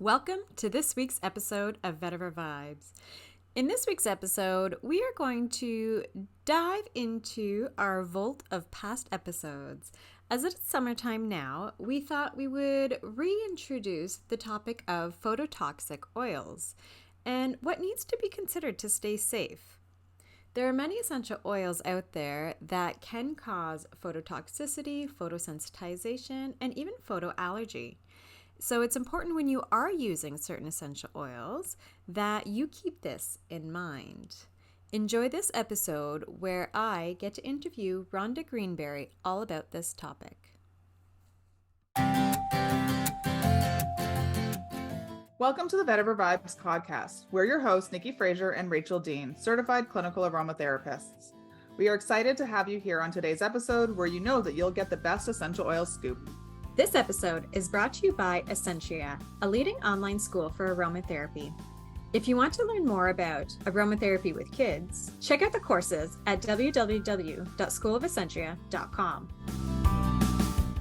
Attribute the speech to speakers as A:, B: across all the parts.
A: Welcome to this week's episode of Vetiver Vibes. In this week's episode, we are going to dive into our vault of past episodes. As it's summertime now, we thought we would reintroduce the topic of phototoxic oils and what needs to be considered to stay safe. There are many essential oils out there that can cause phototoxicity, photosensitization, and even photoallergy. So it's important when you are using certain essential oils that you keep this in mind. Enjoy this episode where I get to interview Rhonda Greeenbury all about this topic.
B: Welcome to the Vetiver Vibes podcast. We're your hosts, Nikki Fraser and Rachel Dean, certified clinical aromatherapists. We are excited to have you here on today's episode where you know that you'll get the best essential oil scoop.
A: This episode is brought to you by Essentria, a leading online school for aromatherapy. If you want to learn more about aromatherapy with kids, check out the courses at www.schoolofessentria.com.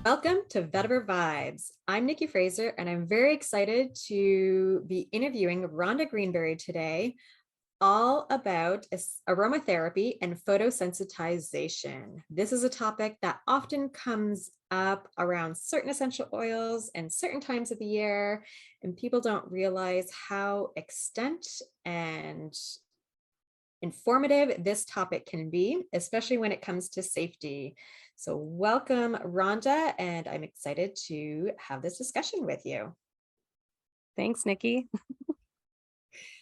A: Welcome to Vetiver Vibes. I'm Nikki Fraser, and I'm very excited to be interviewing Rhonda Greeenbury today, all about aromatherapy and photosensitization. This is a topic that often comes up around certain essential oils and certain times of the year, and people don't realize how extent and informative this topic can be, especially when it comes to safety. So welcome, Rhonda, and I'm excited to have this discussion with you.
C: Thanks, Nikki.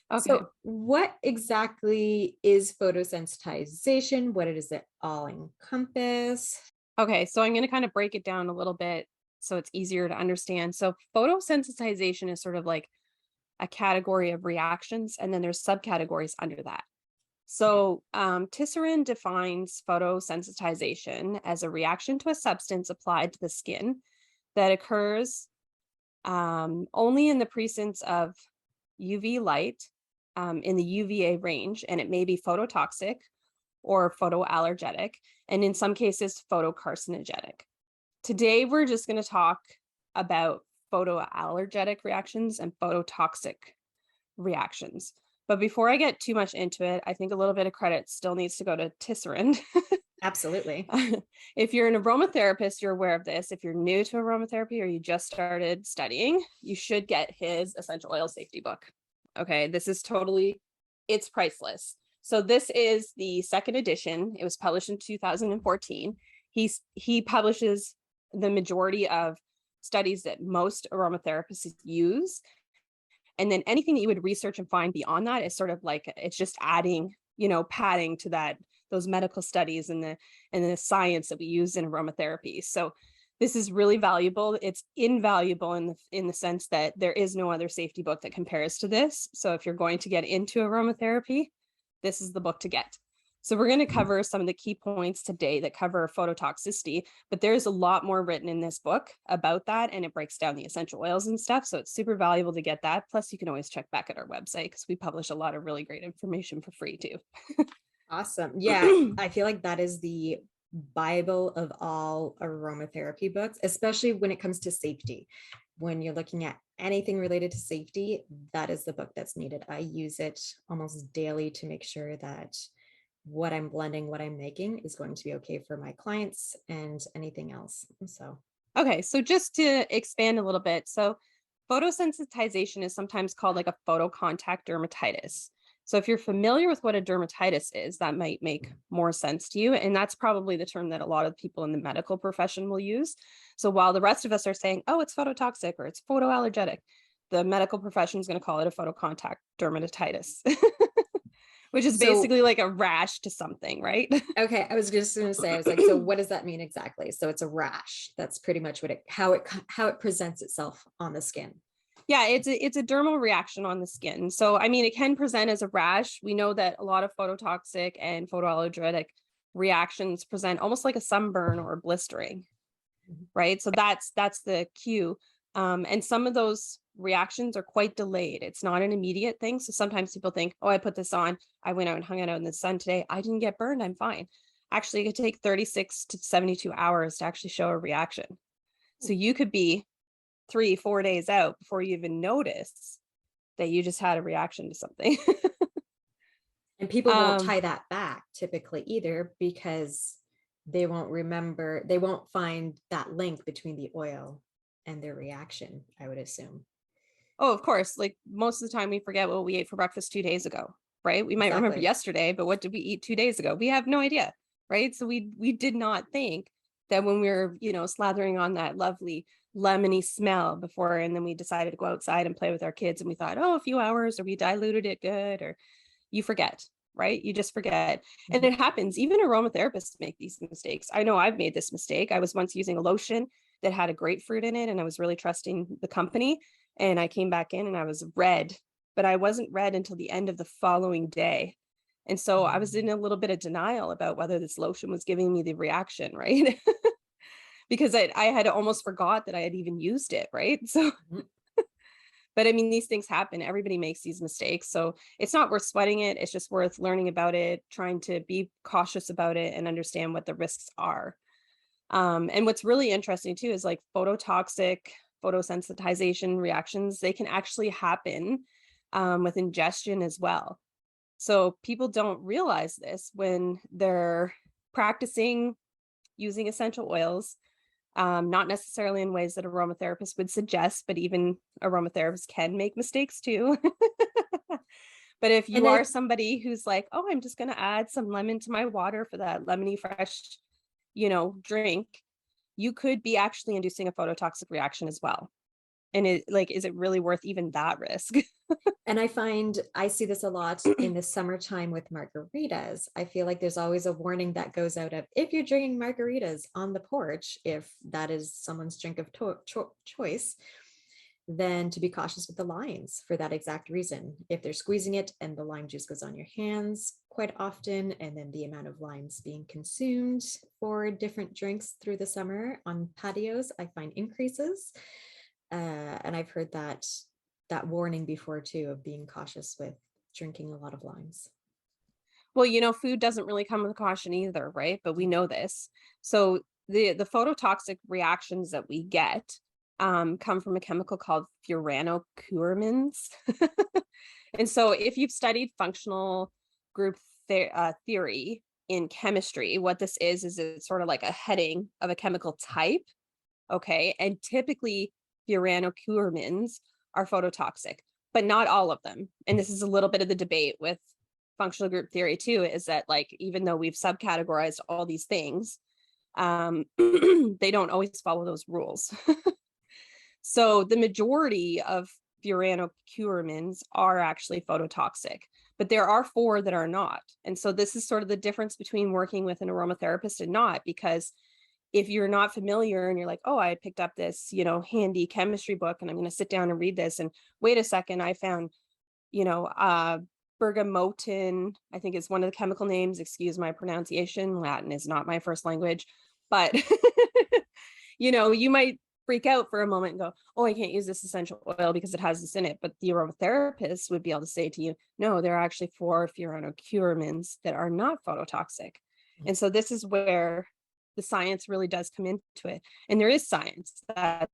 A: Okay. So what exactly is photosensitization? What does it all encompass?
C: Okay, so I'm going to kind of break it down a little bit so it's easier to understand. So photosensitization is sort of like a category of reactions, and then there's subcategories under that. So Tisserand defines photosensitization as a reaction to a substance applied to the skin that occurs only in the presence of UV light in the UVA range, and it may be phototoxic or photoallergenic, and in some cases, photocarcinogenic. Today, we're just going to talk about photoallergenic reactions and phototoxic reactions. But before I get too much into it, I think a little bit of credit still needs to go to Tisserand.
A: Absolutely.
C: If you're an aromatherapist, you're aware of this. If you're new to aromatherapy or you just started studying, you should get his essential oil safety book. Okay, this is it's priceless. So this is the second edition. It was published in 2014. He publishes the majority of studies that most aromatherapists use. And then anything that you would research and find beyond that is sort of like, it's just adding, padding to those medical studies and the science that we use in aromatherapy. So this is really valuable. It's invaluable in the sense that there is no other safety book that compares to this. So if you're going to get into aromatherapy, this is the book to get. So we're going to cover some of the key points today that cover phototoxicity, but there's a lot more written in this book about that, and it breaks down the essential oils and stuff. So it's super valuable to get that. Plus, you can always check back at our website because we publish a lot of really great information for free too.
A: Awesome. Yeah, I feel like that is the Bible of all aromatherapy books, especially when it comes to safety. When you're looking at anything related to safety, that is the book that's needed. I use it almost daily to make sure that what I'm blending, what I'm making is going to be okay for my clients and anything else.
C: Okay, so just to expand a little bit. So photosensitization is sometimes called like a photocontact dermatitis. So if you're familiar with what a dermatitis is, that might make more sense to you. And that's probably the term that a lot of people in the medical profession will use. So while the rest of us are saying, oh, it's phototoxic or it's photoallergenic, the medical profession is going to call it a photocontact dermatitis, which is basically like a rash to something, right?
A: Okay, I was just going to say, I was like, so what does that mean exactly? So it's a rash. That's pretty much how it presents itself on the skin.
C: Yeah, it's a dermal reaction on the skin. So, I mean, it can present as a rash. We know that a lot of phototoxic and photoallergenic reactions present almost like a sunburn or blistering, right? So that's the cue. And some of those reactions are quite delayed. It's not an immediate thing. So sometimes people think, oh, I put this on, I went out and hung out in the sun today, I didn't get burned, I'm fine. Actually, it could take 36 to 72 hours to actually show a reaction. So you could be 3-4 days out before you even notice that you just had a reaction to something.
A: And people won't tie that back typically either, because they won't find that link between the oil and their reaction, I would assume.
C: Oh, of course. Like most of the time we forget what we ate for breakfast 2 days ago, right? We might remember yesterday, but what did we eat 2 days ago? We have no idea, right? So we did not think that when we were, slathering on that lovely lemony smell before, and then we decided to go outside and play with our kids, and we thought, oh, a few hours, or we diluted it good, or you forget, right? You just forget. And it happens. Even aromatherapists make these mistakes. I know I've made this mistake. I was once using a lotion that had a grapefruit in it, and I was really trusting the company. And I came back in and I was red, but I wasn't red until the end of the following day. And so I was in a little bit of denial about whether this lotion was giving me the reaction, right? Because I had almost forgot that I had even used it, right? So, but I mean, these things happen. Everybody makes these mistakes. So it's not worth sweating it. It's just worth learning about it, trying to be cautious about it and understand what the risks are. And what's really interesting too is like phototoxic, photosensitization reactions, they can actually happen with ingestion as well. So people don't realize this when they're practicing using essential oils, not necessarily in ways that aromatherapists would suggest, but even aromatherapists can make mistakes too. But if you are somebody who's like, oh, I'm just going to add some lemon to my water for that lemony fresh, drink, you could be actually inducing a phototoxic reaction as well. And is it really worth even that risk?
A: And I see this a lot in the summertime with margaritas. I feel like there's always a warning that goes out of, if you're drinking margaritas on the porch, if that is someone's drink of choice, then to be cautious with the limes for that exact reason. If they're squeezing it and the lime juice goes on your hands quite often, and then the amount of limes being consumed for different drinks through the summer on patios, I find increases. And I've heard that warning before too, of being cautious with drinking a lot of limes.
C: Well, food doesn't really come with caution either, right? But we know this. So the phototoxic reactions that we get come from a chemical called furanocoumarins. And so if you've studied functional group theory in chemistry, what this is it's sort of like a heading of a chemical type. Okay. And typically furanocoumarins are phototoxic, but not all of them. And this is a little bit of the debate with functional group theory too, is that like, even though we've subcategorized all these things, they don't always follow those rules. So the majority of furanocoumarins are actually phototoxic, but there are 4 that are not. And so this is sort of the difference between working with an aromatherapist and not, because if you're not familiar and you're like, oh, I picked up this, handy chemistry book and I'm going to sit down and read this. And wait a second, I found, bergamotin, I think is one of the chemical names. Excuse my pronunciation. Latin is not my first language, but you might freak out for a moment and go, oh, I can't use this essential oil because it has this in it. But the aromatherapist would be able to say to you, no, there are actually 4 furanocoumarins that are not phototoxic. And so this is where the science really does come into it. And there is science. That's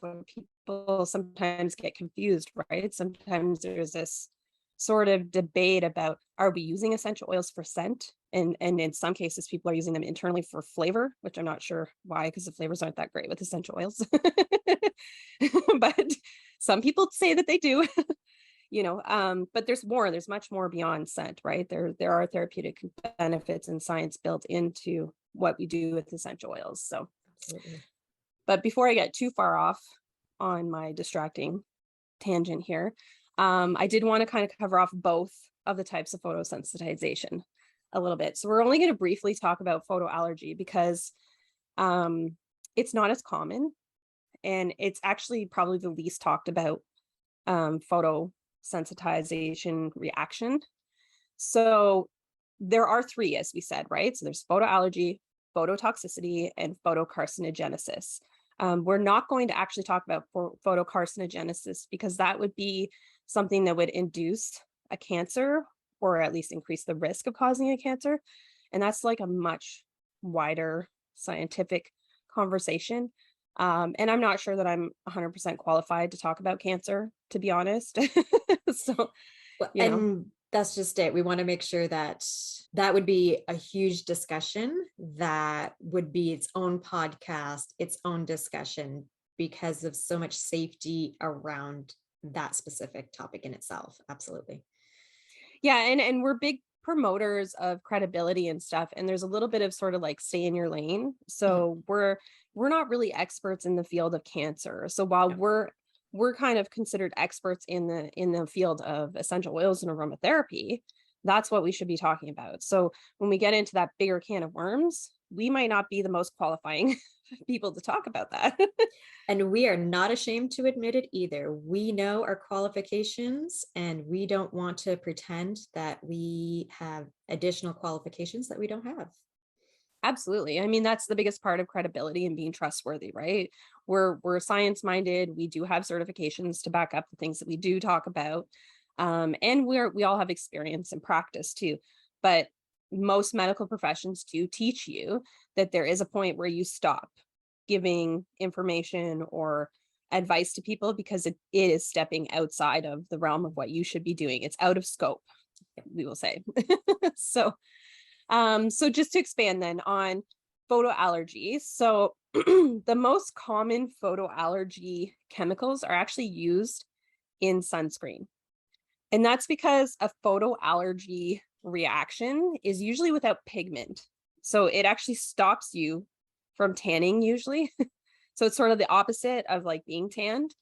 C: when people sometimes get confused, right? Sometimes there's this sort of debate about, are we using essential oils for scent? And in some cases, people are using them internally for flavor, which I'm not sure why, because the flavors aren't that great with essential oils. But some people say that they do. But there's much more beyond scent, right? There are therapeutic benefits and science built into what we do with essential oils. So, absolutely. But before I get too far off on my distracting tangent here, I did want to kind of cover off both of the types of photosensitization a little bit. So we're only going to briefly talk about photoallergy because it's not as common, and it's actually probably the least talked about photosensitization reaction. So there are 3, as we said, right? So there's photoallergy, phototoxicity, and photocarcinogenesis. We're not going to actually talk about photocarcinogenesis because that would be something that would induce a cancer, or at least increase the risk of causing a cancer. And that's like a much wider scientific conversation. And I'm not sure that I'm 100% qualified to talk about cancer, to be honest. So,
A: Well,
C: you know,
A: and that's just it. We want to make sure that that would be a huge discussion that would be its own podcast, its own discussion, because of so much safety around that specific topic in itself. Absolutely.
C: yeah, and we're big promoters of credibility and stuff, and there's a little bit of sort of like stay in your lane.
A: Mhm.
C: So we're not really experts in the field of cancer. So while
A: Yeah.
C: we're kind of considered experts in the field of essential oils and aromatherapy, that's what we should be talking about. So when we get into that bigger can of worms, we might not be the most qualifying people to talk about that.
A: And we are not ashamed to admit it either. We know our qualifications and we don't want to pretend that we have additional qualifications that we don't have.
C: Absolutely. I mean, that's the biggest part of credibility and being trustworthy, right? We're science minded. We do have certifications to back up the things that we do talk about. And we all have experience and practice too. But most medical professions do teach you that there is a point where you stop giving information or advice to people because it is stepping outside of the realm of what you should be doing. It's out of scope, we will say. So so just to expand then on photoallergy. So the most common photoallergy chemicals are actually used in sunscreen. And that's because a photoallergy reaction is usually without pigment. So it actually stops you from tanning usually. So it's sort of the opposite of like being tanned.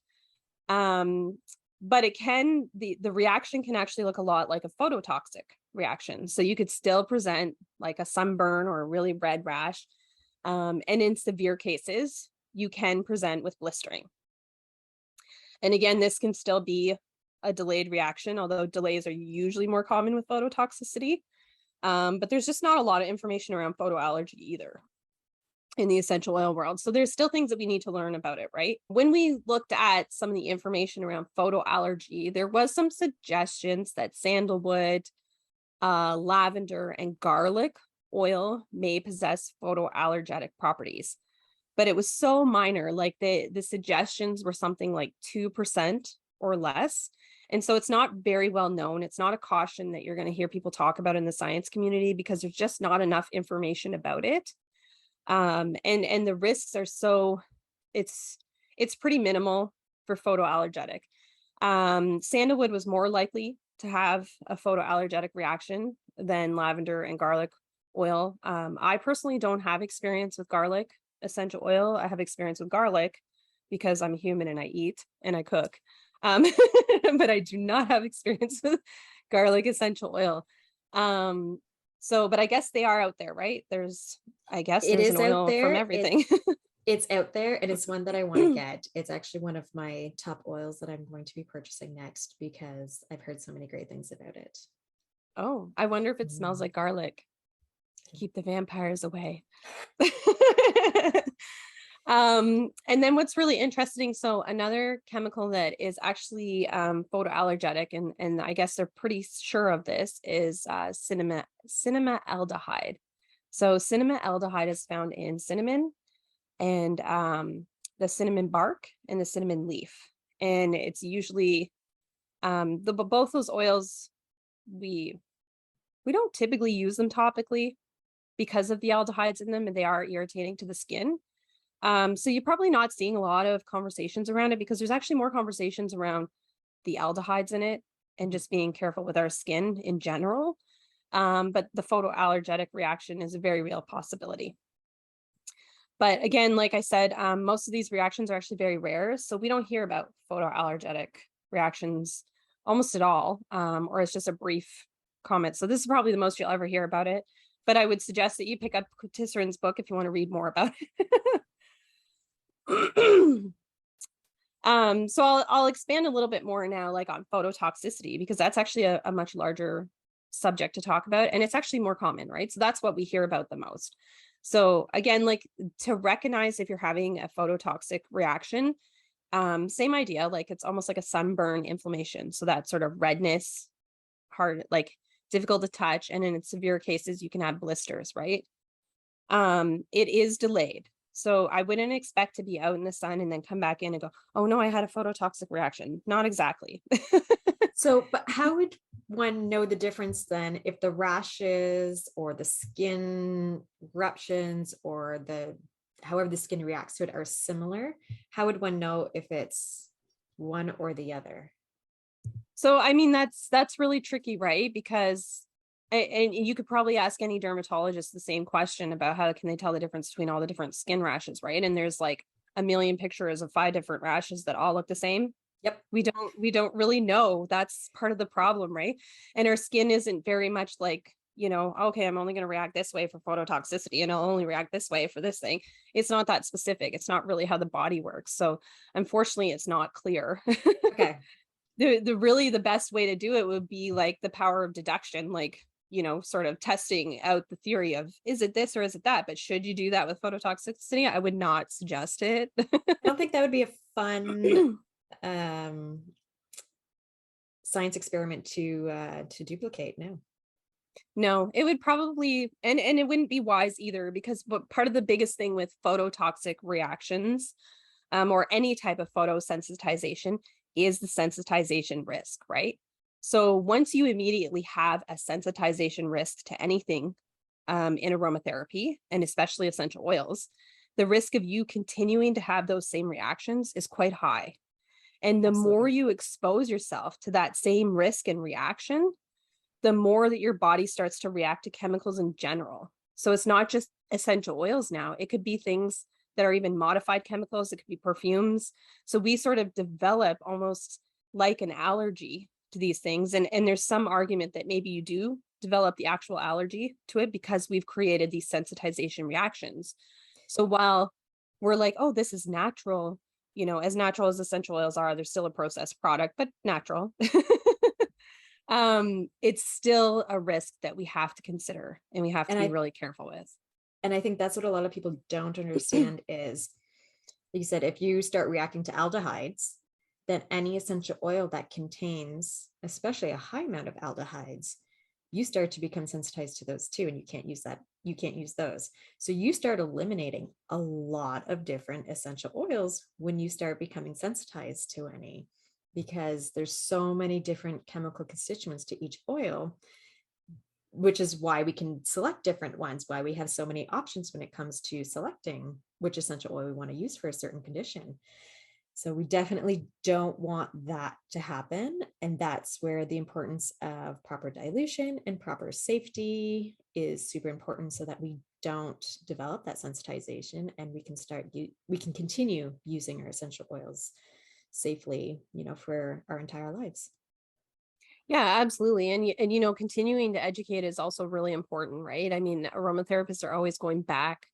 C: Um, but the reaction can actually look a lot like a phototoxic reaction. So you could still present like a sunburn or a really red rash. And in severe cases, you can present with blistering. And again, this can still be a delayed reaction, although delays are usually more common with phototoxicity. But there's just not a lot of information around photoallergy either in the essential oil world. So there's still things that we need to learn about it, right? When we looked at some of the information around photoallergy, there was some suggestions that sandalwood, lavender, and garlic oil may possess photoallergenic properties. But it was so minor, like the suggestions were something like 2% or less. And so it's not very well known. It's not a caution that you're going to hear people talk about in the science community because there's just not enough information about it. And the risks are so it's pretty minimal for photoallergenic. Sandalwood was more likely to have a photoallergenic reaction than lavender and garlic oil. I personally don't have experience with garlic essential oil. I have experience with garlic because I'm a human and I eat and I cook. But I do not have experience with garlic essential oil. So, but I guess they are out there, right? I guess
A: It
C: there's an
A: is out
C: oil from
A: there.
C: everything.
A: It's out there and it's one that I want to get. It's actually one of my top oils that I'm going to be purchasing next because I've heard so many great things about it.
C: Oh, I wonder if it smells
A: Mm.
C: like garlic. Keep the vampires away. And then what's really interesting, so another chemical that is actually photoallergenic, and I guess they're pretty sure of this, is cinnamaldehyde. So cinnamaldehyde is found in cinnamon and the cinnamon bark and the cinnamon leaf. And it's usually both those oils, we don't typically use them topically because of the aldehydes in them and they are irritating to the skin. So you're probably not seeing a lot of conversations around it because there's actually more conversations around the aldehydes in it and just being careful with our skin in general. But the photoallergenic reaction is a very real possibility. But again, like I said, most of these reactions are actually very rare. So we don't hear about photoallergenic reactions almost at all, or it's just a brief comment. So this is probably the most you'll ever hear about it. But I would suggest that you pick up Tisseran's book if you want to read more about it. So I'll expand a little bit more now, like on phototoxicity, because that's actually a much larger subject to talk about. And it's actually more common, right? So that's what we hear about the most. So again, like to recognize if you're having a phototoxic reaction, same idea, like it's almost like a sunburn inflammation. So that sort of redness, hard, like difficult to touch. And in severe cases, you can have blisters, right? It is delayed. So I wouldn't expect to be out in the sun and then come back in and go, oh no, I had a phototoxic reaction. Not exactly.
A: So, but how would one know the difference then if the rashes or the skin eruptions or however the skin reacts to it are similar? How would one know if it's one or the other?
C: So I mean that's really tricky, right? Because and you could probably ask any dermatologist the same question about how can they tell the difference between all the different skin rashes, right? And there's like a million pictures of 5 different rashes that all look the same.
A: Yep.
C: We don't really know. That's part of the problem, right? And our skin isn't very much like, okay, I'm only going to react this way for phototoxicity and I'll only react this way for this thing. It's not that specific. It's not really how the body works. So unfortunately, it's not clear.
A: Okay.
C: The best way to do it would be like the power of deduction, like, sort of testing out the theory of, is it this or is it that? But should you do that with phototoxicity? I would not suggest it.
A: I don't think that would be a fun science experiment to duplicate. No.
C: No, it would probably, and it wouldn't be wise either, because part of the biggest thing with phototoxic reactions, or any type of photosensitization, is the sensitization risk, right? So once you immediately have a sensitization risk to anything, in aromatherapy, and especially essential oils, the risk of you continuing to have those same reactions is quite high. And the more
A: Absolutely.
C: you expose yourself to that same risk and reaction, the more that your body starts to react to chemicals in general. So it's not just essential oils now, it could be things that are even modified chemicals, it could be perfumes. So we sort of develop almost like an allergy to these things. And there's some argument that maybe you do develop the actual allergy to it because we've created these sensitization reactions. So while we're like, oh, this is natural, as natural as essential oils are, they're still a processed product, but natural. It's still a risk that we have to consider and we have to
A: And
C: be
A: I
C: really careful with.
A: and I think that's what a lot of people don't understand is, like you said, if you start reacting to aldehydes, then any essential oil that contains, especially a high amount of aldehydes, you start to become sensitized to those too, and you can't use that. You can't use those. So you start eliminating a lot of different essential oils when you start becoming sensitized to any, because there's so many different chemical constituents to each oil, which is why we can select different ones, why we have so many options when it comes to selecting which essential oil we want to use for a certain condition. So we definitely don't want that to happen. And that's where the importance of proper dilution and proper safety is super important, so that we don't develop that sensitization and we can continue using our essential oils safely, for our entire lives.
C: Yeah, absolutely. And continuing to educate is also really important, right? I mean, aromatherapists are always going back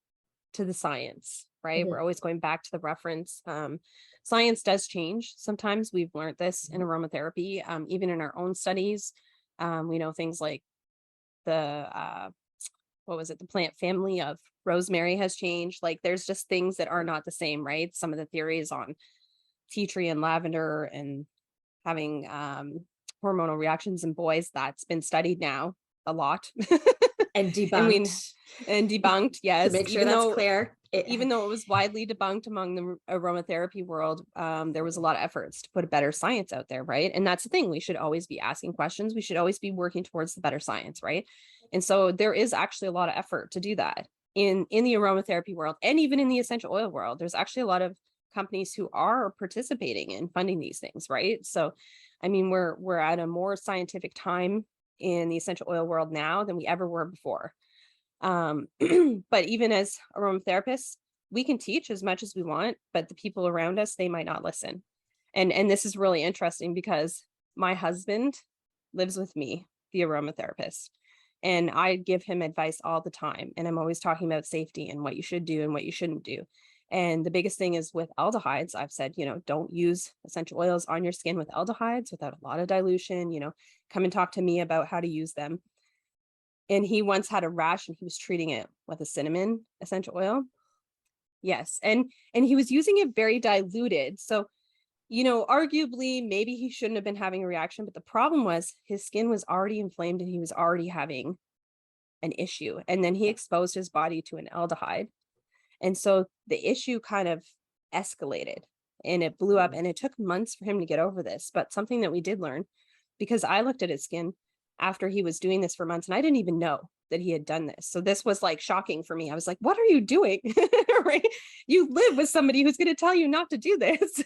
C: to the science, right?
A: Mhm.
C: We're always going back to the reference. Science does change. Sometimes we've learned this in aromatherapy, even in our own studies. We know things like the what was it? The plant family of rosemary has changed. Like there's just things that are not the same, right? Some of the theories on tea tree and lavender and having hormonal reactions in boys, that's been studied now a lot.
A: And
C: and we
A: debunked.
C: and debunked,
A: To
C: yes,
A: make sure that's clear,
C: even though it was widely debunked among the aromatherapy world, there was a lot of efforts to put a better science out there, right? And that's the thing, we should always be asking questions, we should always be working towards the better science, right? And so there is actually a lot of effort to do that in the aromatherapy world, and even in the essential oil world. There's actually a lot of companies who are participating in funding these things, right? So I mean, we're at a more scientific time in the essential oil world now than we ever were before. But even as aromatherapists, we can teach as much as we want, but the people around us, they might not listen. And this is really interesting because my husband lives with me, the aromatherapist, and I give him advice all the time. And I'm always talking about safety and what you should do and what you shouldn't do. And the biggest thing is with aldehydes, I've said, don't use essential oils on your skin with aldehydes without a lot of dilution, come and talk to me about how to use them. And he once had a rash and he was treating it with a cinnamon essential oil. Yes. And he was using it very diluted. So, arguably maybe he shouldn't have been having a reaction, but the problem was his skin was already inflamed and he was already having an issue. And then he exposed his body to an aldehyde. And so the issue kind of escalated and it blew up, and it took months for him to get over this. But something that we did learn, because I looked at his skin after he was doing this for months and I didn't even know that he had done this. So this was like shocking for me. I was like, what are you doing? Right? You live with somebody who's going to tell you not to do this.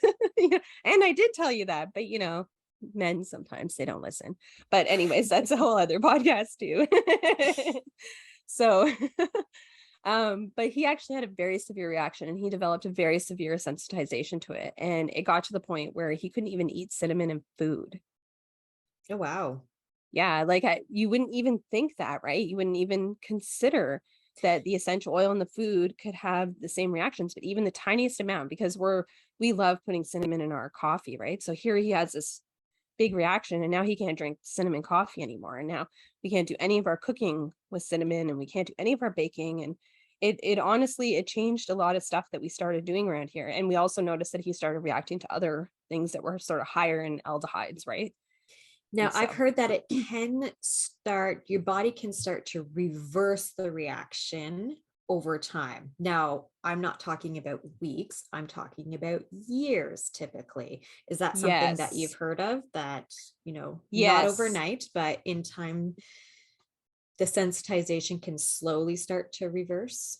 C: And I did tell you that, but men sometimes they don't listen. But anyways, that's a whole other podcast too. So but he actually had a very severe reaction and he developed a very severe sensitization to it. And it got to the point where he couldn't even eat cinnamon in food.
A: Oh, wow.
C: Yeah, like you wouldn't even think that, right? You wouldn't even consider that the essential oil in the food could have the same reactions, but even the tiniest amount, because we love putting cinnamon in our coffee, right? So here he has this big reaction and now he can't drink cinnamon coffee anymore. And now we can't do any of our cooking with cinnamon and we can't do any of our baking. And it honestly, it changed a lot of stuff that we started doing around here. And we also noticed that he started reacting to other things that were sort of higher in aldehydes, right?
A: Now,
C: And
A: I've
C: so,
A: heard that your body can start to reverse the reaction over time. Now, I'm not talking about weeks, I'm talking about years typically. Is that something that you've
C: yes,
A: heard of that, not
C: yes.
A: overnight, but in time, the sensitization can slowly start to reverse?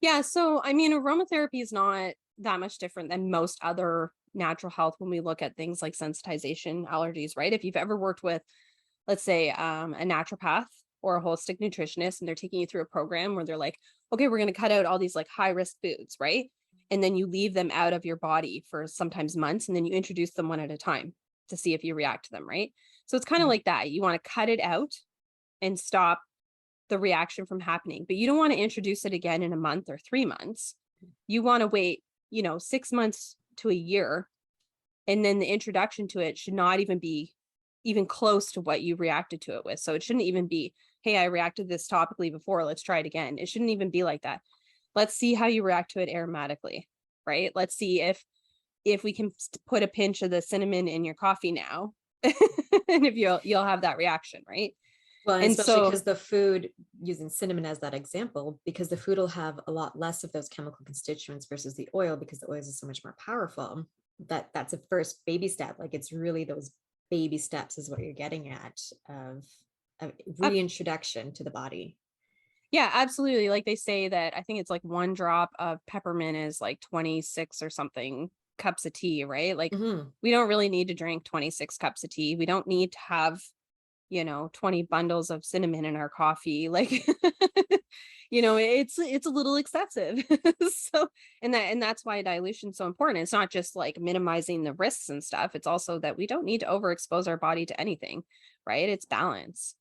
C: Yeah. So, I mean, aromatherapy is not that much different than most other natural health when we look at things like sensitization, allergies, right? If you've ever worked with, let's say, a naturopath or a holistic nutritionist, and they're taking you through a program where they're like, okay, we're going to cut out all these like high risk foods, right? And then you leave them out of your body for sometimes months, and then you introduce them one at a time to see if you react to them, right? So it's kind of
A: Mhm.
C: like that. You want to cut it out and stop the reaction from happening, but you don't want to introduce it again in a month or 3 months. You want to wait, 6 months to a year. And then the introduction to it should not even be even close to what you reacted to it with. So it shouldn't even be, hey, I reacted this topically before, let's try it again. It shouldn't even be like that. Let's see how you react to it aromatically, right? Let's see if we can put a pinch of the cinnamon in your coffee now. And if you'll have that reaction, right?
A: Well, and
C: And
A: especially
C: so
A: because the food, using cinnamon as that example, because the food will have a lot less of those chemical constituents versus the oil, because the oils are so much more powerful. That's a first baby step. Like it's really those baby steps is what you're getting at of reintroduction to the body.
C: yeah, absolutely. Like they say that I think it's like one drop of peppermint is like 26 or something cups of tea, right? Like
A: Mhm.
C: we don't really need to drink 26 cups of tea. We don't need to have, 20 bundles of cinnamon in our coffee. Like, it's a little excessive. So, and that's why dilution is so important. It's not just like minimizing the risks and stuff. It's also that we don't need to overexpose our body to anything, right? It's balance.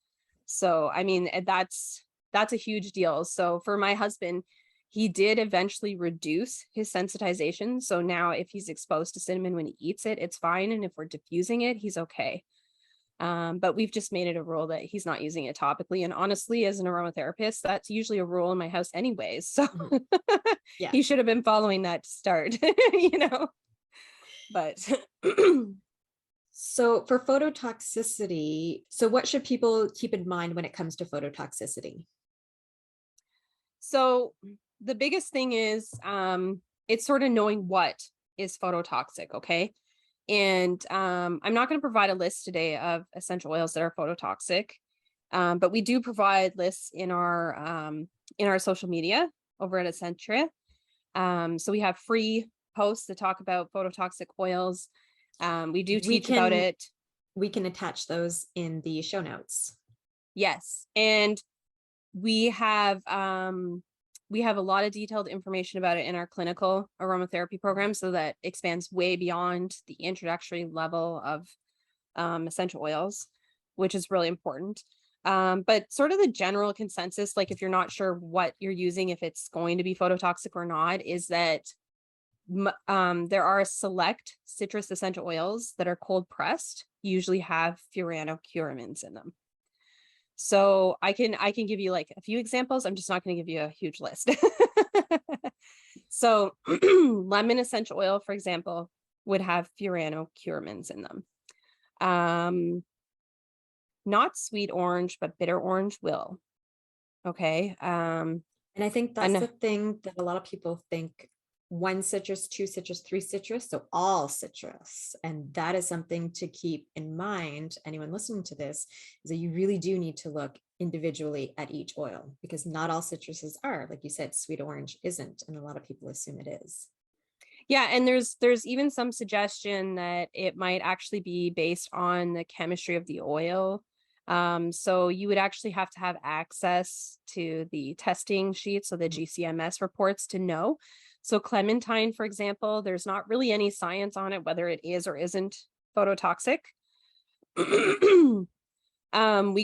C: So, I mean, that's a huge deal. So for my husband, he did eventually reduce his sensitization. So now if he's exposed to cinnamon when he eats it, it's fine. And if we're diffusing it, he's okay. But we've just made it a rule that he's not using it topically. And honestly, as an aromatherapist, that's usually a rule in my house anyways. So
A: Mhm. Yeah.
C: he should have been following that to start, but
A: So for phototoxicity, so what should people keep in mind when it comes to phototoxicity?
C: so the biggest thing is it's sort of knowing what is phototoxic. Okay. And I'm not going to provide a list today of essential oils that are phototoxic, but we do provide lists in our social media over at Essentria. So we have free posts that talk about phototoxic oils. We do
A: We
C: teach about
A: can
C: it.
A: we can attach those in the show notes.
C: Yes, and we have we have a lot of detailed information about it in our clinical aromatherapy program, so that expands way beyond the introductory level of essential oils, which is really important. But sort of the general consensus, like if you're not sure what you're using, if it's going to be phototoxic or not, is that there are select citrus essential oils that are cold pressed, usually have furanocoumarins in them. So I can give you like a few examples. I'm just not going to give you a huge list. So lemon essential oil, for example, would have furanocoumarins in them. Not sweet orange, but bitter orange will. Okay.
A: And I think that's the
C: And
A: thing that a lot of people think: one citrus, two citrus, three citrus, so all citrus. And that is something to keep in mind. Anyone listening to this, is that you really do need to look individually at each oil, because not all citruses are, like you said, sweet orange isn't, and a lot of people assume it is.
C: yeah, and there's even some suggestion that it might actually be based on the chemistry of the oil. So you would actually have to have access to the testing sheets, so the GCMS reports, to know. So clementine, for example, there's not really any science on it whether it is or isn't phototoxic. We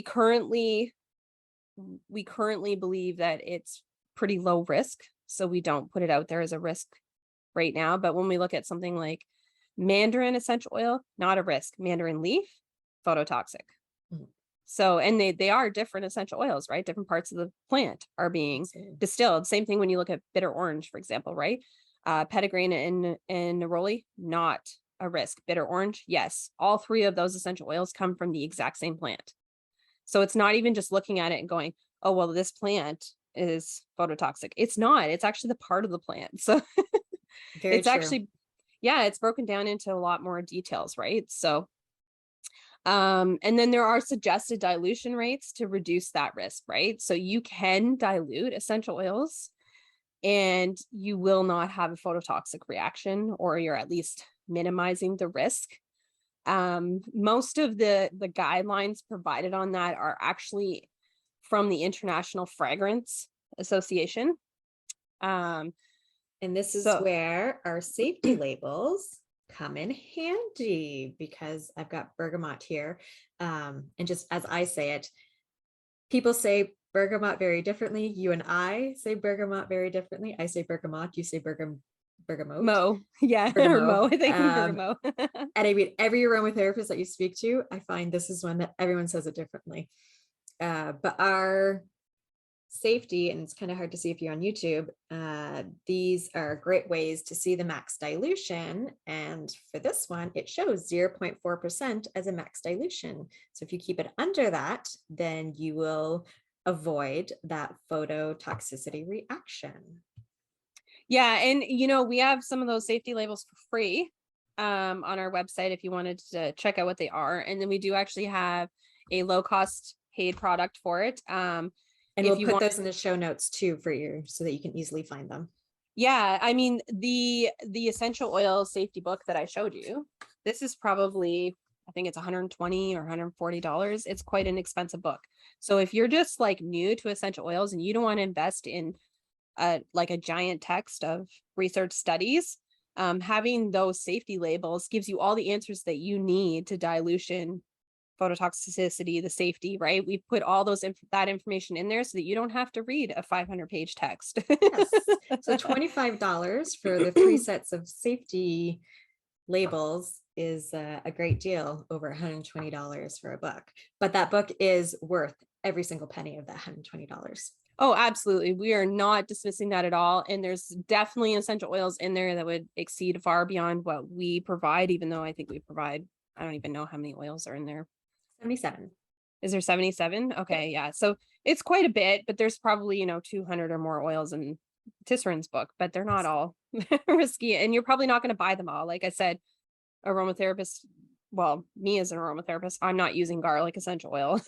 C: currently believe that it's pretty low risk, so we don't put it out there as a risk right now. But when we look at something like mandarin essential oil, not a risk. Mandarin leaf, phototoxic.
A: Mhm.
C: So, and they are different essential oils, right? Different parts of the plant are being
A: Absolutely.
C: distilled. Same thing when you look at bitter orange, for example, right? Petitgrain and neroli, not a risk. Bitter orange, yes. All three of those essential oils come from the exact same plant. So it's not even just looking at it and going, oh, well, this plant is phototoxic. It's not. It's actually the part of the plant. So
A: Very
C: it's
A: true.
C: actually, yeah, it's broken down into a lot more details, right? So and then there are suggested dilution rates to reduce that risk, right? So you can dilute essential oils and you will not have a phototoxic reaction, or you're at least minimizing the risk. Most of the guidelines provided on that are actually from the International Fragrance Association.
A: And this is
C: So
A: where our safety labels come in handy, because I've got bergamot here. And just as I say it, people say bergamot very differently. You and I say bergamot very differently. I say bergamot, you say bergamot.
C: Mo, yeah, or
A: Bergamot.
C: Mo, I think bergamot.
A: And I mean, every aromatherapist that you speak to, I find this is one that everyone says it differently. But our safety, and it's kind of hard to see if you're on YouTube, these are great ways to see the max dilution. And for this one, it shows 0.4% as a max dilution. So if you keep it under that, then you will avoid that phototoxicity reaction.
C: Yeah, and we have some of those safety labels for free on our website if you wanted to check out what they are. And then we do actually have a low cost paid product for it.
A: And
C: if
A: we'll
C: you
A: put
C: want,
A: those in the show notes too for you, so that you can easily find them.
C: yeah, I mean the essential oil safety book that I showed you, this is probably, I think it's $120 or $140. It's quite an expensive book. So if you're just like new to essential oils and you don't want to invest in like a giant text of research studies, having those safety labels gives you all the answers that you need to dilution, phototoxicity, the safety, right? We put all that information in there so that you don't have to read a 500-page text.
A: Yes. So $25 for the 3 sets of safety labels is a great deal, over $120 for a book. But that book is worth every single penny of that $120.
C: Oh, absolutely. We are not dismissing that at all. And there's definitely essential oils in there that would exceed far beyond what we provide, even though I think we provide, I don't even know how many oils are in there.
A: 77.
C: Is there 77? Okay, yeah. So it's quite a bit, but there's probably, 200 or more oils in Tisseran's book, but they're not all risky. And you're probably not going to buy them all. Like I said, aromatherapist, well, me as an aromatherapist, I'm not using garlic essential oil,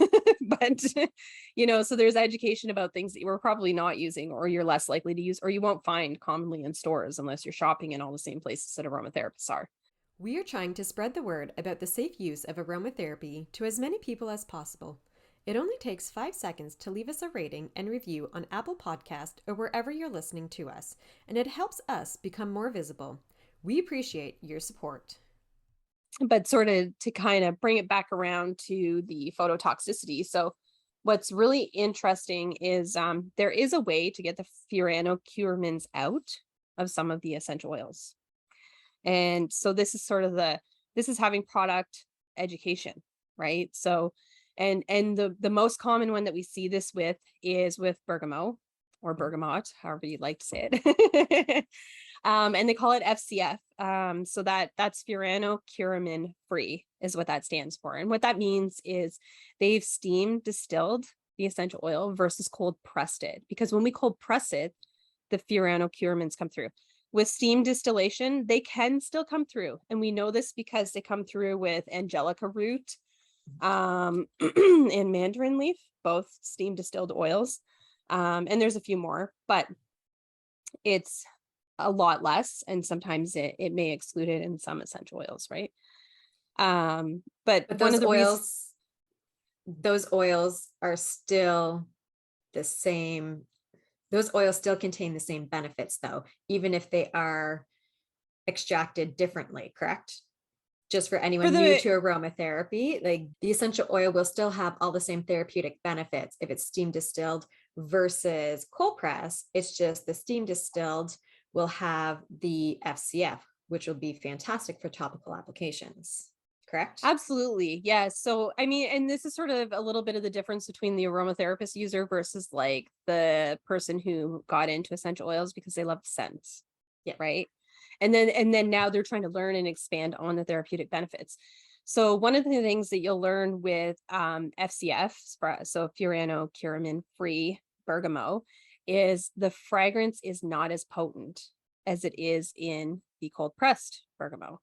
C: but so there's education about things that you were probably not using, or you're less likely to use, or you won't find commonly in stores unless you're shopping in all the same places that aromatherapists are.
A: We are trying to spread the word about the safe use of aromatherapy to as many people as possible. It only takes 5 seconds to leave us a rating and review on Apple Podcast or wherever you're listening to us, and it helps us become more visible. We appreciate your support.
C: But sort of to kind of bring it back around to the phototoxicity. So what's really interesting is there is a way to get the furanocoumarins out of some of the essential oils. And so this is sort of this is having product education, right? So, and the most common one that we see this with is with bergamot or bergamot, however you'd like to say it. And they call it FCF. So that's furanocoumarin free is what that stands for. And what that means is they've steam distilled the essential oil versus cold pressed it, because when we cold press it, the furanocoumarins come through. With steam distillation, they can still come through. And we know this because they come through with angelica root and mandarin leaf, both steam distilled oils. And there's a few more, but it's a lot less. And sometimes it may exclude it in some essential oils, right? But one
A: those
C: of the
A: oils, those oils are still the same. Those oils still contain the same benefits though, even if they are extracted differently, correct? Just for anyone new to aromatherapy, like the essential oil will still have all the same therapeutic benefits if it's steam distilled versus cold press. It's just the steam distilled will have the FCF, which will be fantastic for topical applications. Correct?
C: Absolutely. Yeah. So, I mean, and this is sort of a little bit of the difference between the aromatherapist user versus like the person who got into essential oils because they love the scents.
A: Yeah.
C: Right. And then now they're trying to learn and expand on the therapeutic benefits. So one of the things that you'll learn with FCF, so furanocoumarin free bergamot, is the fragrance is not as potent as it is in the cold pressed bergamot.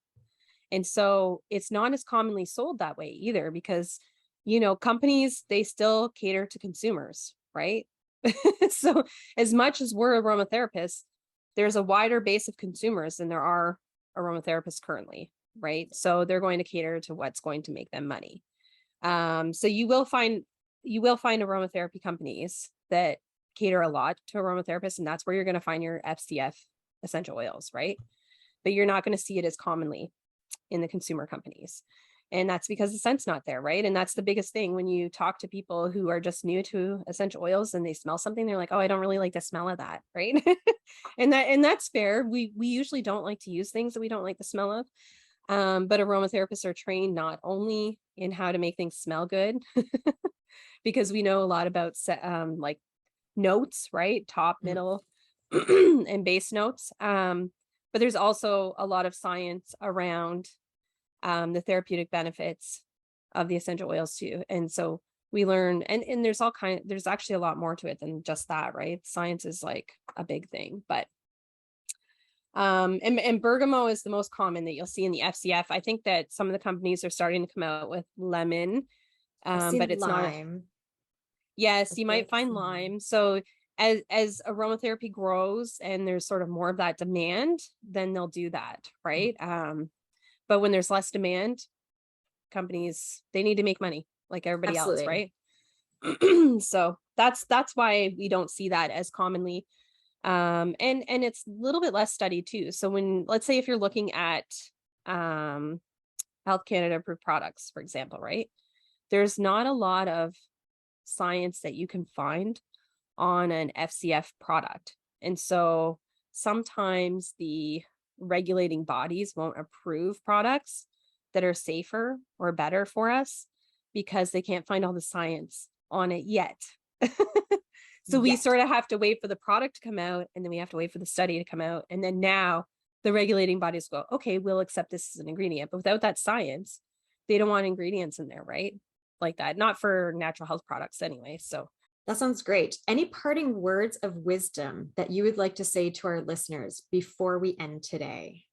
C: And so it's not as commonly sold that way either, because, you know, companies, they still cater to consumers, right? So as much as we're aromatherapists, there's a wider base of consumers than there are aromatherapists currently, right? So they're going to cater to what's going to make them money. So you will find aromatherapy companies that cater a lot to aromatherapists, and that's where you're going to find your FCF essential oils, right? But you're not going to see it as commonly in the consumer companies. And that's because the scent's not there, right? And that's the biggest thing when you talk to people who are just new to essential oils and they smell something, they're like, oh, I don't really like the smell of that, right? and that's fair. We usually don't like to use things that we don't like the smell of. But aromatherapists are trained not only in how to make things smell good, because we know a lot about like notes, right? Top, middle, and base notes. But there's also a lot of science around the therapeutic benefits of the essential oils too. And so we learn, and there's actually a lot more to it than just that, right? Science is like a big thing, but and bergamot is the most common that you'll see in the FCF. I think that some of the companies are starting to come out with lemon, but it's
A: lime.
C: not. Yes, you might find lime. So as aromatherapy grows and there's sort of more of that demand, then they'll do that, right? But when there's less demand, companies, they need to make money like everybody else, right? So that's why we don't see that as commonly. And it's a little bit less studied too. So when, let's say if you're looking at Health Canada approved products, for example, right? There's not a lot of science that you can find on an FCF product. And so sometimes the regulating bodies won't approve products that are safer or better for us because they can't find all the science on it yet. So we sort of have to wait for the product to come out, and then we have to wait for the study to come out. And then now the regulating bodies go, okay, we'll accept this as an ingredient. But without that science, they don't want ingredients in there, right? Like that, not for natural health products anyway. So
A: that sounds great. Any parting words of wisdom that you would like to say to our listeners before we end today?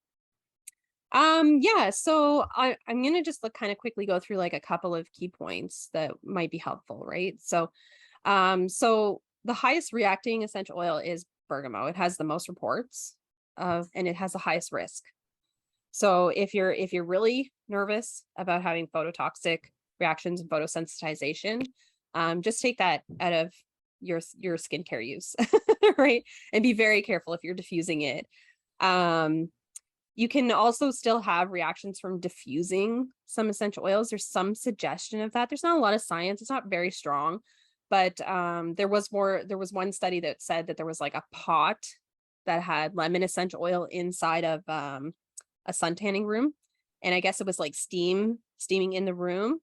C: Yeah, so I'm gonna just kind of quickly go through like a couple of key points that might be helpful, right? So the highest reacting essential oil is bergamot. It has the most reports of, and it has the highest risk. So if you're really nervous about having phototoxic reactions and photosensitization, just take that out of your skincare use, right? And be very careful if you're diffusing it. You can also still have reactions from diffusing some essential oils. There's some suggestion of that. There's not a lot of science. It's not very strong, but there was one study that said that there was like a pot that had lemon essential oil inside of a suntanning room. And I guess it was like steaming in the room.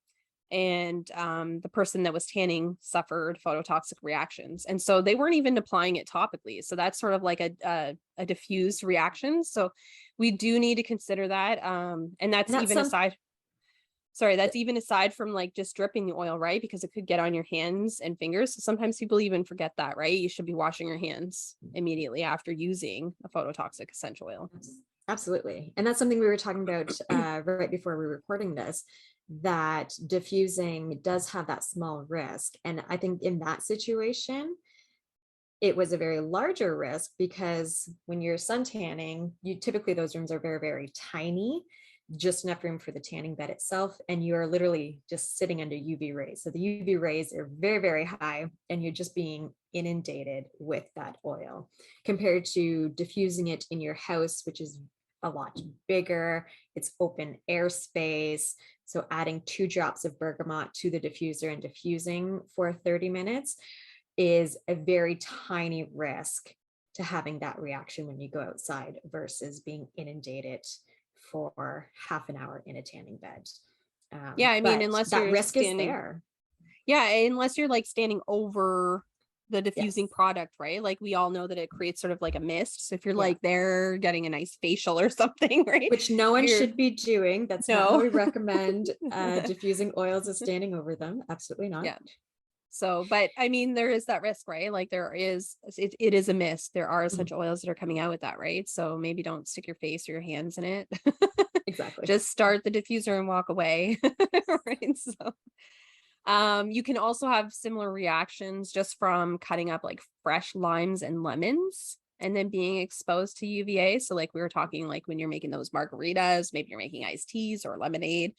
C: And the person that was tanning suffered phototoxic reactions. And so they weren't even applying it topically. So that's sort of like a diffused reaction. So we do need to consider that. And that's even aside. Sorry, that's even aside from like just dripping the oil, right? Because it could get on your hands and fingers. So sometimes people even forget that, right? You should be washing your hands immediately after using a phototoxic essential oil.
A: Absolutely. And that's something we were talking about right before we were recording this, that diffusing does have that small risk. And I think in that situation, it was a very larger risk because when you're sun tanning, you typically those rooms are very, very tiny, just enough room for the tanning bed itself. And you're literally just sitting under UV rays. So the UV rays are very, very high, and you're just being inundated with that oil compared to diffusing it in your house, which is a lot bigger. It's open air space. So adding 2 drops of bergamot to the diffuser and diffusing for 30 minutes is a very tiny risk to having that reaction when you go outside versus being inundated for half an hour in a tanning bed.
C: Yeah, I mean,
A: but
C: unless
A: that
C: you're
A: risk is
C: standing,
A: there.
C: yeah, unless you're like standing over the diffusing
A: Yes.
C: product, right? Like we all know that it creates sort of like a mist. So if you're
A: Yeah.
C: like there getting a nice facial or something, right?
A: Which no one
C: You're-
A: should be doing. That's not how
C: No.
A: we recommend diffusing oils is standing over them. Absolutely not.
C: Yeah. So, but I mean, there is that risk, right? Like there is, it is a mist. There are essential oils that are coming out with that, right? So maybe don't stick your face or your hands in it.
A: Exactly.
C: Just start the diffuser and walk away. Right. So, you can also have similar reactions just from cutting up like fresh limes and lemons and then being exposed to UVA. So like we were talking, like when you're making those margaritas, maybe you're making iced teas or lemonade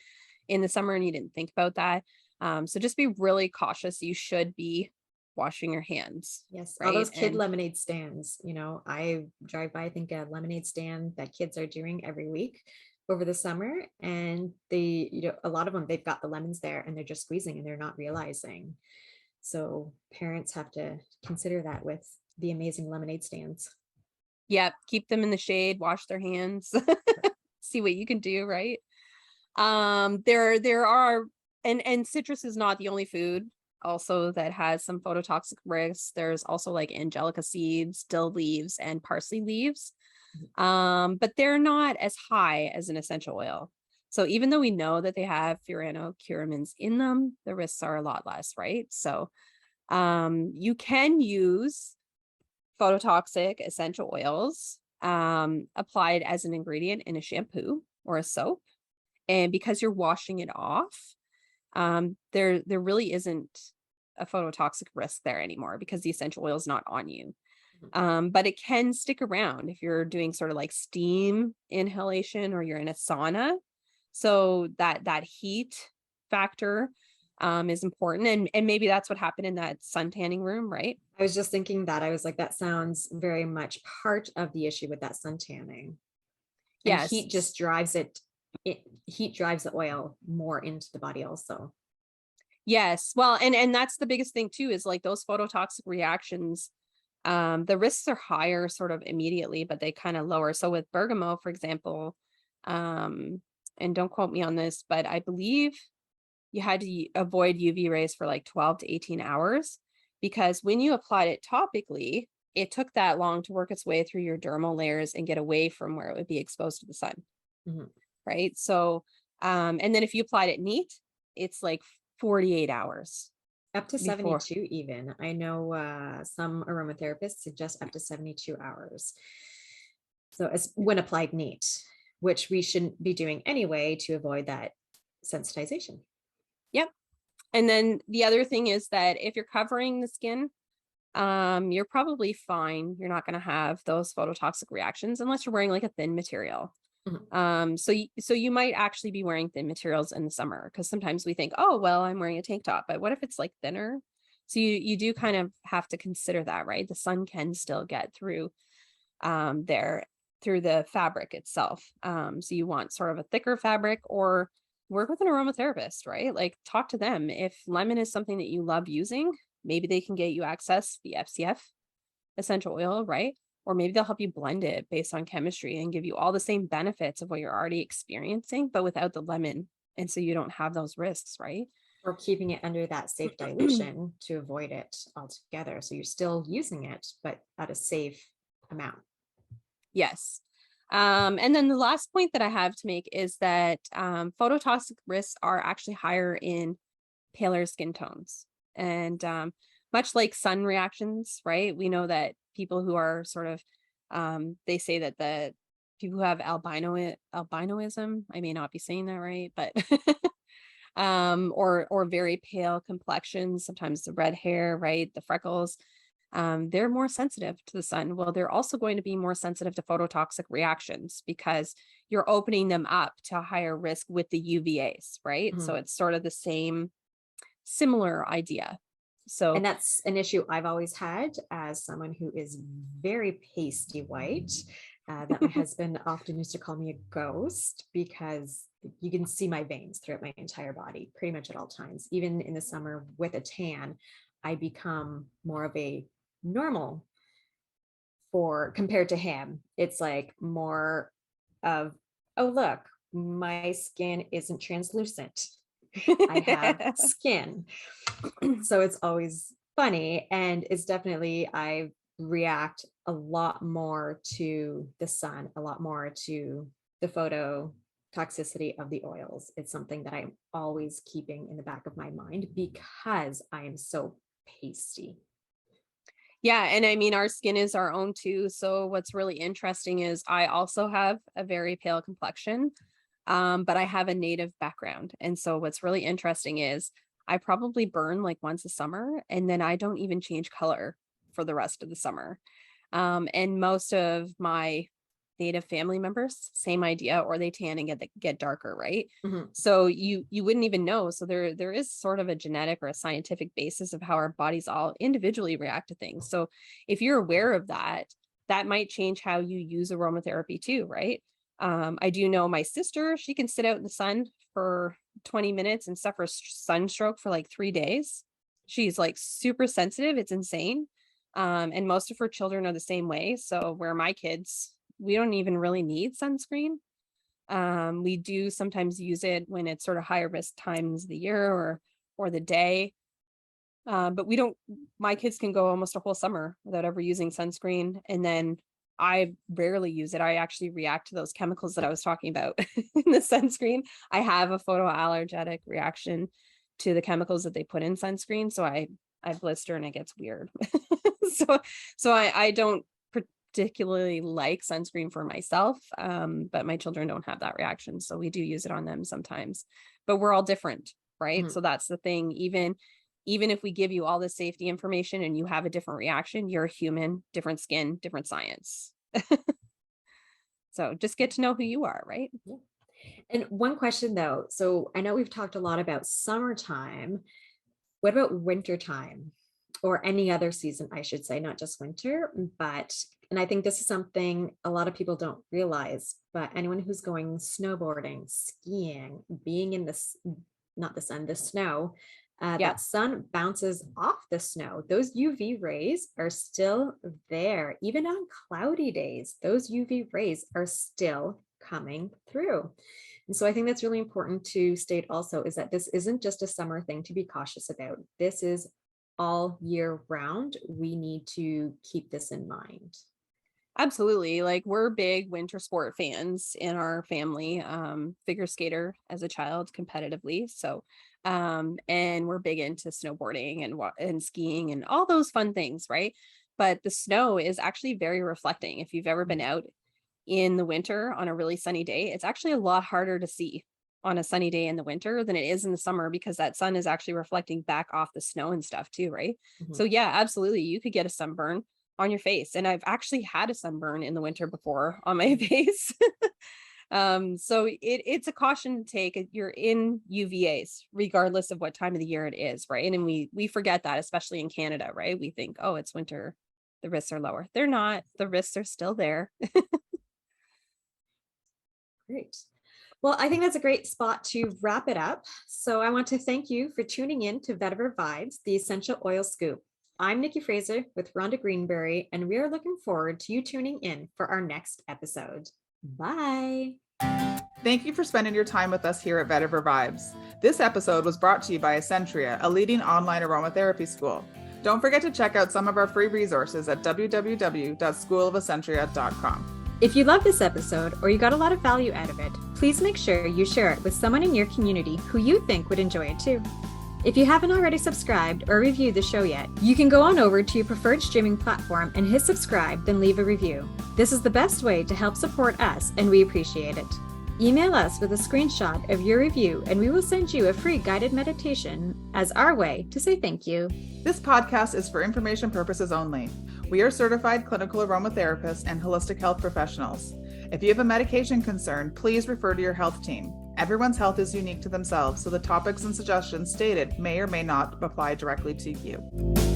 C: in the summer and you didn't think about that. So just be really cautious. You should be washing your hands.
A: Yes, all
C: Right.
A: those kid
C: And
A: lemonade stands, I drive by, I think, a lemonade stand that kids are doing every week over the summer, and a lot of them, they've got the lemons there and they're just squeezing and they're not realizing. So parents have to consider that with the amazing lemonade stands.
C: yeah, keep them in the shade, wash their hands, see what you can do. Right. There are, and citrus is not the only food also that has some phototoxic risks. There's also like angelica seeds, dill leaves, and parsley leaves. But they're not as high as an essential oil. So even though we know that they have furanocoumarins in them, the risks are a lot less, right? So you can use phototoxic essential oils applied as an ingredient in a shampoo or a soap. And because you're washing it off, there really isn't a phototoxic risk there anymore because the essential oil is not on you. But it can stick around if you're doing sort of like steam inhalation or you're in a sauna. So that heat factor is important. And maybe that's what happened in that sun tanning room, right?
A: I was just thinking that. I was like, that sounds very much part of the issue with that sun tanning. And
C: Yes.
A: heat just heat drives the oil more into the body also.
C: Yes. Well, and that's the biggest thing too, is like those phototoxic reactions. The risks are higher sort of immediately, but they kind of lower. So with bergamot, for example, and don't quote me on this, but I believe you had to avoid UV rays for like 12 to 18 hours because when you applied it topically, it took that long to work its way through your dermal layers and get away from where it would be exposed to the sun. Right. So, and then if you applied it neat, it's like 48 hours.
A: Up to
C: Before.
A: 72 even. I know some aromatherapists suggest up to 72 hours. So as when applied neat, which we shouldn't be doing anyway to avoid that sensitization.
C: Yep. And then the other thing is that if you're covering the skin, you're probably fine. You're not going to have those phototoxic reactions unless you're wearing like a thin material. So you might actually be wearing thin materials in the summer because sometimes we think, oh, well, I'm wearing a tank top, but what if it's like thinner? So you do kind of have to consider that, right? The sun can still get through through the fabric itself. So you want sort of a thicker fabric or work with an aromatherapist, right? Like talk to them. If lemon is something that you love using, maybe they can get you access the FCF essential oil, right? Or maybe they'll help you blend it based on chemistry and give you all the same benefits of what you're already experiencing, but without the lemon. And so you don't have those risks, right?
A: Or keeping it under that safe dilution to avoid it altogether. So you're still using it, but at a safe amount.
C: Yes. And then the last point that I have to make is that phototoxic risks are actually higher in paler skin tones. And much like sun reactions, right? We know that people who are sort of, they say that the people who have albinoism, I may not be saying that right, but or very pale complexions, sometimes the red hair, right? The freckles, they're more sensitive to the sun. Well, they're also going to be more sensitive to phototoxic reactions because you're opening them up to a higher risk with the UVAs, right? So it's sort of the similar idea. So,
A: and that's an issue I've always had as someone who is very pasty white, that my husband often used to call me a ghost because you can see my veins throughout my entire body pretty much at all times. Even in the summer with a tan, I become more of a normal compared to him. It's like more of, oh, look, my skin isn't translucent. I have skin. So it's always funny. And it's definitely, I react a lot more to the sun, a lot more to the phototoxicity of the oils. It's something that I'm always keeping in the back of my mind because I am so pasty.
C: yeah, and I mean, our skin is our own too. So what's really interesting is I also have a very pale complexion, but I have a native background. And so what's really interesting is I probably burn like once a summer, and then I don't even change color for the rest of the summer. And most of my native family members, same idea, or they tan and get darker, right?
A: Mhm.
C: So you wouldn't even know. So there is sort of a genetic or a scientific basis of how our bodies all individually react to things. So if you're aware of that, that might change how you use aromatherapy too, right? I do know my sister, she can sit out in the sun for 20 minutes and suffer sunstroke for like 3 days. She's like super sensitive. It's insane. And most of her children are the same way. So where my kids, we don't even really need sunscreen. We do sometimes use it when it's sort of higher risk times of the year or the day. But we don't, my kids can go almost a whole summer without ever using sunscreen. And then I rarely use it. I actually react to those chemicals that I was talking about in the sunscreen. I have a photoallergenic reaction to the chemicals that they put in sunscreen. So I blister and it gets weird. so I don't particularly like sunscreen for myself, but my children don't have that reaction. So we do use it on them sometimes, but we're all different, right? So that's the thing. Even if we give you all this safety information and you have a different reaction, you're a human, different skin, different science. So just get to know who you are, right?
A: Yeah. And one question though, so I know we've talked a lot about summertime. What about wintertime or any other season, I should say, not just winter, and I think this is something a lot of people don't realize, but anyone who's going snowboarding, skiing, being in this, not the sun, the snow, that sun bounces off the snow. Those UV rays are still there. Even on cloudy days, those UV rays are still coming through. And so I think that's really important to state also is that this isn't just a summer thing to be cautious about. This is all year round. We need to keep this in mind.
C: Absolutely. Like we're big winter sport fans in our family. Figure skater as a child competitively. So, and we're big into snowboarding and skiing and all those fun things, right? But the snow is actually very reflecting. If you've ever been out in the winter on a really sunny day, it's actually a lot harder to see on a sunny day in the winter than it is in the summer because that sun is actually reflecting back off the snow and stuff too, right? So yeah, absolutely. You could get a sunburn on your face. And I've actually had a sunburn in the winter before on my face. So it's a caution to take. You're in UVAs, regardless of what time of the year it is, right? And we forget that, especially in Canada, right? We think, oh, it's winter, the risks are lower. They're not. The risks are still there.
A: Great. Well, I think that's a great spot to wrap it up. So I want to thank you for tuning in to Vetiver Vibes, the Essential Oil Scoop. I'm Nikki Fraser with Rhonda Greenbury, and we are looking forward to you tuning in for our next episode. Bye.
B: Thank you for spending your time with us here at Vetiver Vibes. This episode was brought to you by Essentria, a leading online aromatherapy school. Don't forget to check out some of our free resources at www.schoolofessentria.com.
A: If you love this episode or you got a lot of value out of it, please make sure you share it with someone in your community who you think would enjoy it too. If you haven't already subscribed or reviewed the show yet, you can go on over to your preferred streaming platform and hit subscribe, then leave a review. This is the best way to help support us, and we appreciate it. Email us with a screenshot of your review and we will send you a free guided meditation as our way to say thank you.
B: This podcast is for information purposes only. We are certified clinical aromatherapists and holistic health professionals. If you have a medication concern, please refer to your health team. Everyone's health is unique to themselves, so the topics and suggestions stated may or may not apply directly to you.